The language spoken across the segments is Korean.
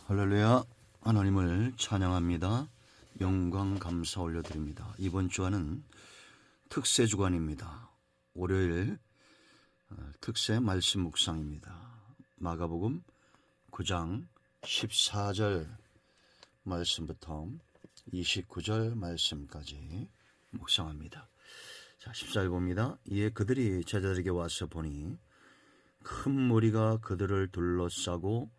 할렐루야. 하나님을 찬양합니다. 영광 감사 올려드립니다. 이번 주간은 특세 주간입니다. 월요일 특세 말씀 묵상입니다. 마가복음 9장 14절 말씀부터 29절 말씀까지 묵상합니다. 자, 14절 봅니다. 이에 그들이 제자들에게 와서 보니 큰 무리가 그들을 둘러싸고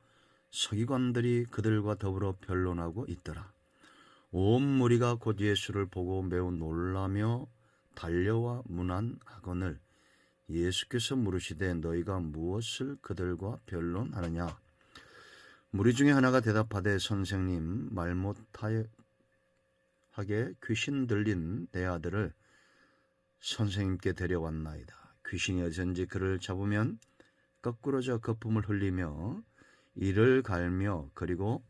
서기관들이 그들과 더불어 변론하고 있더라. 온 무리가 곧 예수를 보고 매우 놀라며 달려와 문안하거늘 예수께서 물으시되 너희가 무엇을 그들과 변론하느냐? 무리 중에 하나가 대답하되 선생님, 말 못하게 귀신 들린 내 아들을 선생님께 데려왔나이다. 귀신이 어디선지 그를 잡으면 거꾸러져 거품을 흘리며 이를 갈며 그리고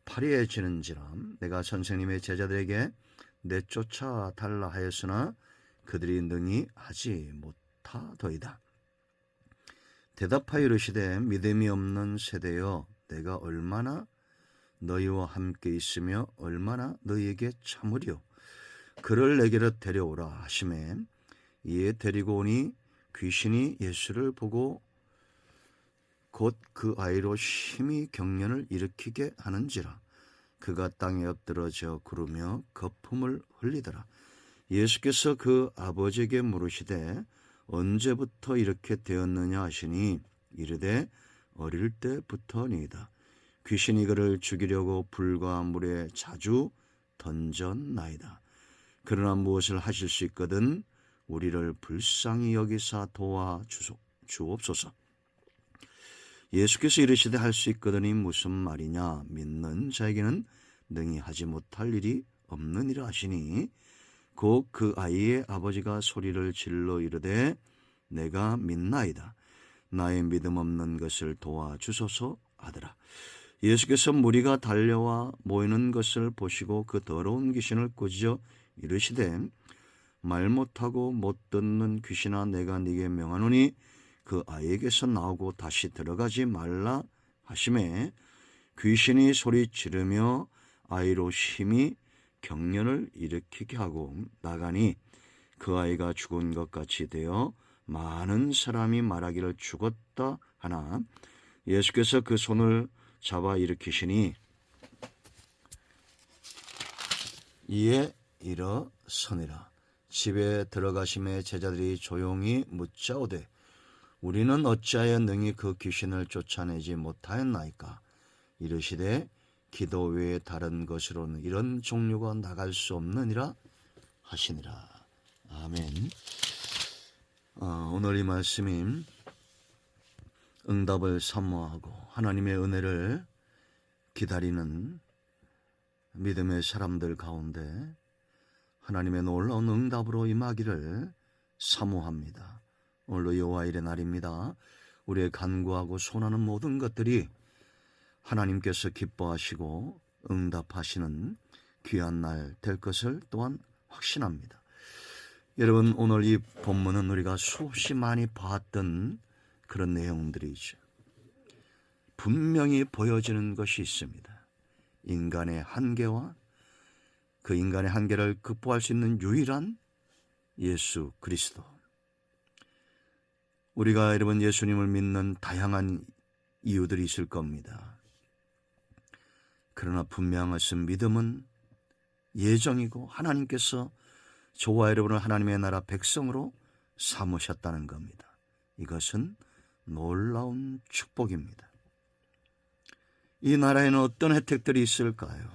파리해지는지라. 내가 선생님의 제자들에게 내쫓아 달라 하였으나 그들이 능히 하지 못하더이다. 대답하여 이르시되 믿음이 없는 세대여, 내가 얼마나 너희와 함께 있으며 얼마나 너희에게 참으리요. 그를 내게로 데려오라 하시매 이에 데리고 오니 귀신이 예수를 보고 곧 그 아이로 심히 경련을 일으키게 하는지라. 그가 땅에 엎드러져 구르며 거품을 흘리더라. 예수께서 그 아버지에게 물으시되 언제부터 이렇게 되었느냐 하시니 이르되 어릴 때부터니이다. 귀신이 그를 죽이려고 불과 물에 자주 던졌나이다. 그러나 무엇을 하실 수 있거든 우리를 불쌍히 여기사 도와주옵소서. 예수께서 이르시되 할 수 있거든이 무슨 말이냐? 믿는 자에게는 능히 하지 못할 일이 없느니라 하시니 곧 그 아이의 아버지가 소리를 질러 이르되 내가 믿나이다. 나의 믿음 없는 것을 도와주소서 하더라. 예수께서 무리가 달려와 모이는 것을 보시고 그 더러운 귀신을 꾸짖어 이르시되 말 못하고 못 듣는 귀신아, 내가 네게 명하노니 그 아이에게서 나오고 다시 들어가지 말라 하시매 귀신이 소리 지르며 아이로 심히 경련을 일으키게 하고 나가니 그 아이가 죽은 것 같이 되어 많은 사람이 말하기를 죽었다 하나 예수께서 그 손을 잡아 일으키시니 이에 일어서니라. 집에 들어가심에 제자들이 조용히 묻자오되 우리는 어찌하여 능히 그 귀신을 쫓아내지 못하였나이까? 이르시되 기도 외에 다른 것으로는 이런 종류가 나갈 수 없느니라 하시니라. 아멘. 오늘 이 말씀이 응답을 사모하고 하나님의 은혜를 기다리는 믿음의 사람들 가운데 하나님의 놀라운 응답으로 임하기를 사모합니다. 오늘로 여호와일의 날입니다. 우리의 간구하고 소원하는 모든 것들이 하나님께서 기뻐하시고 응답하시는 귀한 날 될 것을 또한 확신합니다. 여러분, 오늘 이 본문은 우리가 수없이 많이 봤던 그런 내용들이죠. 분명히 보여지는 것이 있습니다. 인간의 한계와 그 인간의 한계를 극복할 수 있는 유일한 예수 그리스도. 우리가 여러분 예수님을 믿는 다양한 이유들이 있을 겁니다. 그러나 분명한 것은 믿음은 예정이고 하나님께서 저와 여러분을 하나님의 나라 백성으로 삼으셨다는 겁니다. 이것은 놀라운 축복입니다. 이 나라에는 어떤 혜택들이 있을까요?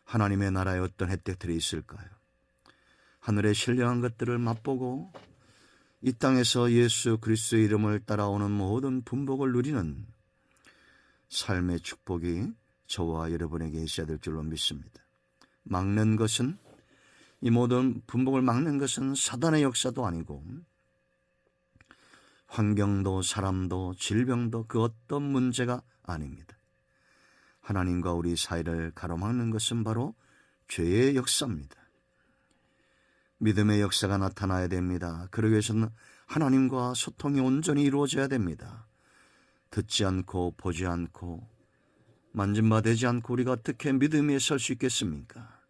하나님의 나라에 어떤 혜택들이 있을까요? 하늘의 신령한 것들을 맛보고 이 땅에서 예수 그리스도의 이름을 따라오는 모든 분복을 누리는 삶의 축복이 저와 여러분에게 있어야 될 줄로 믿습니다. 막는 것은, 이 모든 분복을 막는 것은 사단의 역사도 아니고 환경도 사람도 질병도 그 어떤 문제가 아닙니다. 하나님과 우리 사이를 가로막는 것은 바로 죄의 역사입니다. 믿음의 역사가 나타나야 됩니다. 그러기 위해서는 하나님과 소통이 온전히 이루어져야 됩니다. 듣지 않고 보지 않고 만진 바 되지 않고 우리가 어떻게 믿음에 설 수 있겠습니까?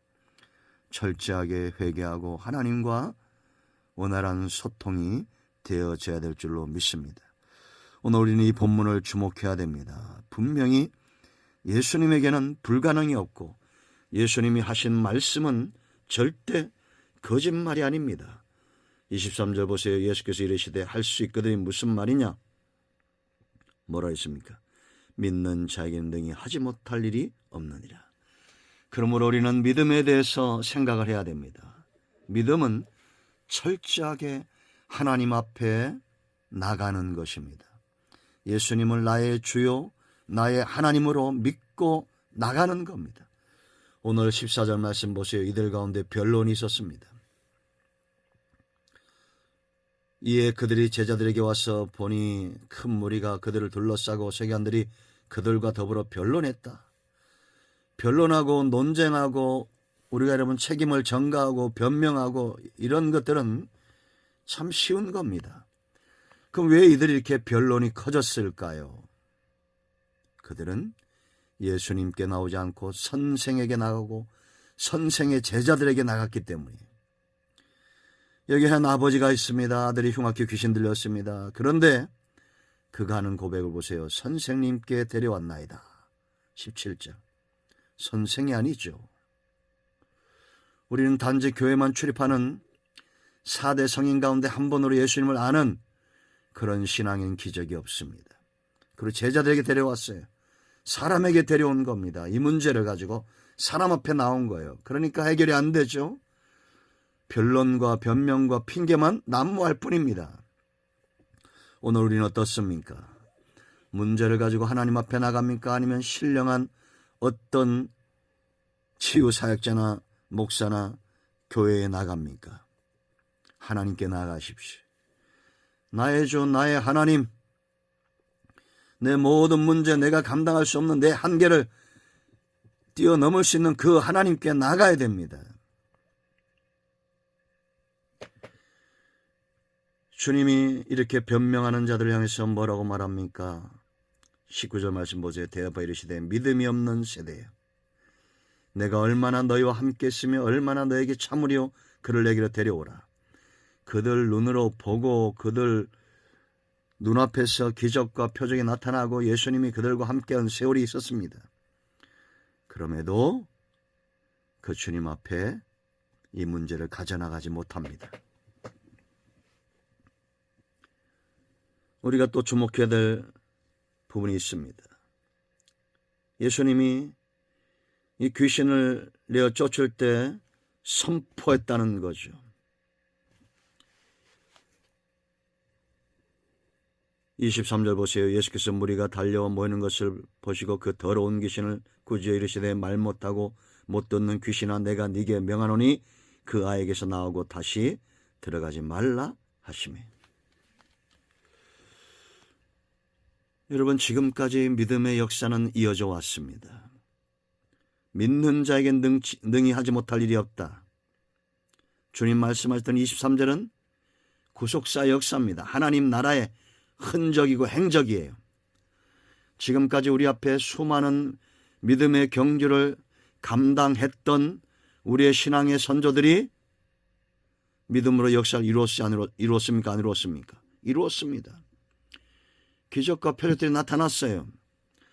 철저하게 회개하고 하나님과 원활한 소통이 되어져야 될 줄로 믿습니다. 오늘 우리는 이 본문을 주목해야 됩니다. 분명히 예수님에게는 불가능이 없고 예수님이 하신 말씀은 절대 거짓말이 아닙니다. 23절 보세요. 예수께서 이르시되 할 수 있거든이 무슨 말이냐? 뭐라 했습니까? 믿는 자에게는 능히 하지 못할 일이 없느니라. 그러므로 우리는 믿음에 대해서 생각을 해야 됩니다. 믿음은 철저하게 하나님 앞에 나가는 것입니다. 예수님을 나의 주요, 나의 하나님으로 믿고 나가는 겁니다. 오늘 14절 말씀 보세요. 이들 가운데 변론이 있었습니다. 이에 그들이 제자들에게 와서 보니 큰 무리가 그들을 둘러싸고 세관들이 그들과 더불어 변론했다. 변론하고 논쟁하고 우리가 여러분 책임을 전가하고 변명하고 이런 것들은 참 쉬운 겁니다. 그럼 왜 이들이 이렇게 변론이 커졌을까요? 그들은 예수님께 나오지 않고 선생에게 나가고 선생의 제자들에게 나갔기 때문이에요. 여기 한 아버지가 있습니다. 아들이 흉악히 귀신 들렸습니다. 그런데 그가 하는 고백을 보세요. 선생님께 데려왔나이다. 17절. 선생이 아니죠. 우리는 단지 교회만 출입하는 4대 성인 가운데 한 번으로 예수님을 아는 그런 신앙인 기적이 없습니다. 그리고 제자들에게 데려왔어요. 사람에게 데려온 겁니다. 이 문제를 가지고 사람 앞에 나온 거예요. 그러니까 해결이 안 되죠. 변론과 변명과 핑계만 난무할 뿐입니다. 오늘 우리는 어떻습니까? 문제를 가지고 하나님 앞에 나갑니까? 아니면 신령한 어떤 치유사역자나 목사나 교회에 나갑니까? 하나님께 나가십시오. 나의 주, 나의 하나님, 내 모든 문제, 내가 감당할 수 없는 내 한계를 뛰어넘을 수 있는 그 하나님께 나가야 됩니다. 주님이 이렇게 변명하는 자들을 향해서 뭐라고 말합니까? 19절 말씀 보세요. 대답하여 이르시되 믿음이 없는 세대여, 내가 얼마나 너희와 함께 있으며 얼마나 너에게 참으려 그를 내게로 데려오라. 그들 눈으로 보고 그들 눈앞에서 기적과 표적이 나타나고 예수님이 그들과 함께한 세월이 있었습니다. 그럼에도 그 주님 앞에 이 문제를 가져나가지 못합니다. 우리가 또 주목해야 될 부분이 있습니다. 예수님이 이 귀신을 내어 쫓을 때 선포했다는 거죠. (23절) 보세요. 예수께서 무리가 달려와 모이는 것을 보시고 그 더러운 귀신을 꾸짖어 이르시되 말 못하고 못 듣는 귀신아, 내가 네게 명하노니 그 아이에게서 나오고 다시 들어가지 말라 하시매. 여러분, 지금까지 믿음의 역사는 이어져 왔습니다. 믿는 자에겐 능히 하지 못할 일이 없다. 주님 말씀하셨던 23절은 구속사 역사입니다. 하나님 나라의 흔적이고 행적이에요. 지금까지 우리 앞에 수많은 믿음의 경주를 감당했던 우리의 신앙의 선조들이 믿음으로 역사를 이루었습니까? 안 이루었습니까? 이루었습니다. 기적과 표적들이 나타났어요.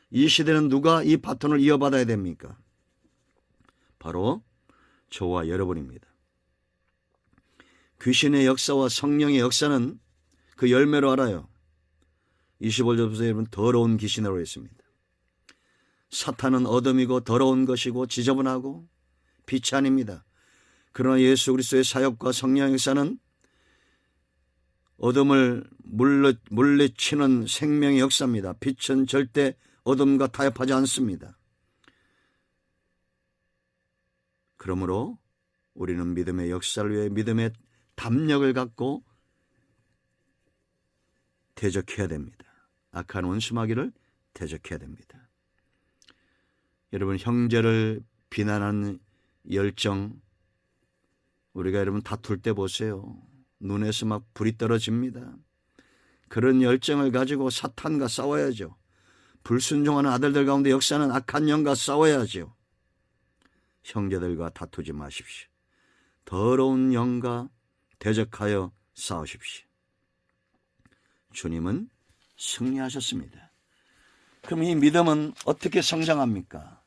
이 시대는 누가 이 바톤을 이어받아야 됩니까? 바로 저와 여러분입니다. 귀신의 역사와 성령의 역사는 그 열매로 알아요. 25절 보세요. 여러분, 더러운 귀신으로 했습니다. 사탄은 어둠이고 더러운 것이고 지저분하고 빛이 아닙니다. 그러나 예수 그리스도의 사역과 성령의 역사는 어둠을 물리치는 생명의 역사입니다. 빛은 절대 어둠과 타협하지 않습니다. 그러므로 우리는 믿음의 역사를 위해 믿음의 담력을 갖고 대적해야 됩니다. 악한 원수마귀를 대적해야 됩니다. 여러분, 형제를 비난하는 열정, 우리가 여러분 다툴 때 보세요. 눈에서 막 불이 떨어집니다. 그런 열정을 가지고 사탄과 싸워야죠. 불순종하는 아들들 가운데 역사하는 악한 영과 싸워야죠. 형제들과 다투지 마십시오. 더러운 영과 대적하여 싸우십시오. 주님은 승리하셨습니다. 그럼 이 믿음은 어떻게 성장합니까?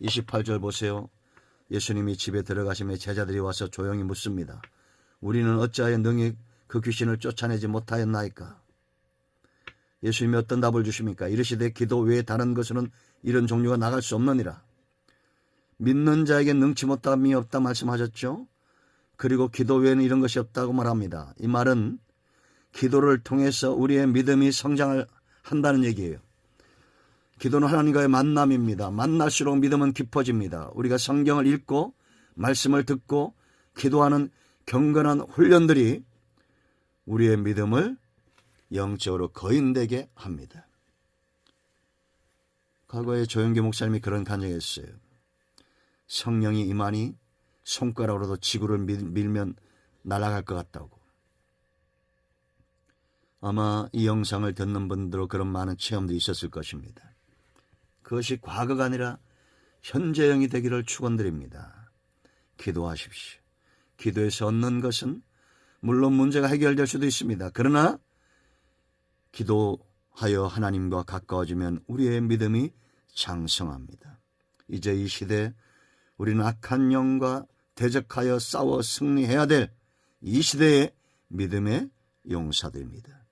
28절 보세요. 예수님이 집에 들어가시며 제자들이 와서 조용히 묻습니다. 우리는 어찌하여 능히 그 귀신을 쫓아내지 못하였나이까? 예수님이 어떤 답을 주십니까? 이르시되 기도 외에 다른 것으로는 이런 종류가 나갈 수 없느니라. 믿는 자에게 능치 못함이 없다 말씀하셨죠. 그리고 기도 외에는 이런 것이 없다고 말합니다. 이 말은 기도를 통해서 우리의 믿음이 성장을 한다는 얘기예요. 기도는 하나님과의 만남입니다. 만날수록 믿음은 깊어집니다. 우리가 성경을 읽고 말씀을 듣고 기도하는 경건한 훈련들이 우리의 믿음을 영적으로 거인되게 합니다. 과거에 조영기 목사님이 그런 간증했어요. 성령이 임하니 손가락으로도 지구를 밀면 날아갈 것 같다고. 아마 이 영상을 듣는 분들도 그런 많은 체험들이 있었을 것입니다. 그것이 과거가 아니라 현재형이 되기를 축원드립니다. 기도하십시오. 기도에서 얻는 것은 물론 문제가 해결될 수도 있습니다. 그러나 기도하여 하나님과 가까워지면 우리의 믿음이 장성합니다. 이제 이 시대 우리는 악한 영과 대적하여 싸워 승리해야 될 이 시대의 믿음의 용사들입니다.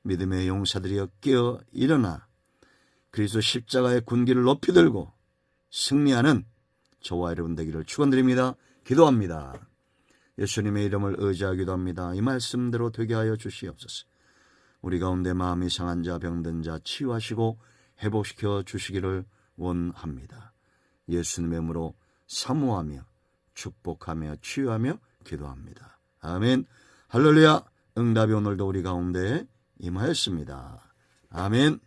믿음의 용사들이여 깨어 일어나 그리스도 십자가의 군기를 높이 들고 승리하는 저와 여러분 되기를 축원드립니다. 기도합니다. 예수님의 이름을 의지하기도 합니다. 이 말씀대로 되게 하여 주시옵소서. 우리 가운데 마음이 상한 자 병든 자 치유하시고 회복시켜 주시기를 원합니다. 예수님의 이름으로 사모하며 축복하며 치유하며 기도합니다. 아멘. 할렐루야. 응답이 오늘도 우리 가운데 임하였습니다. 아멘.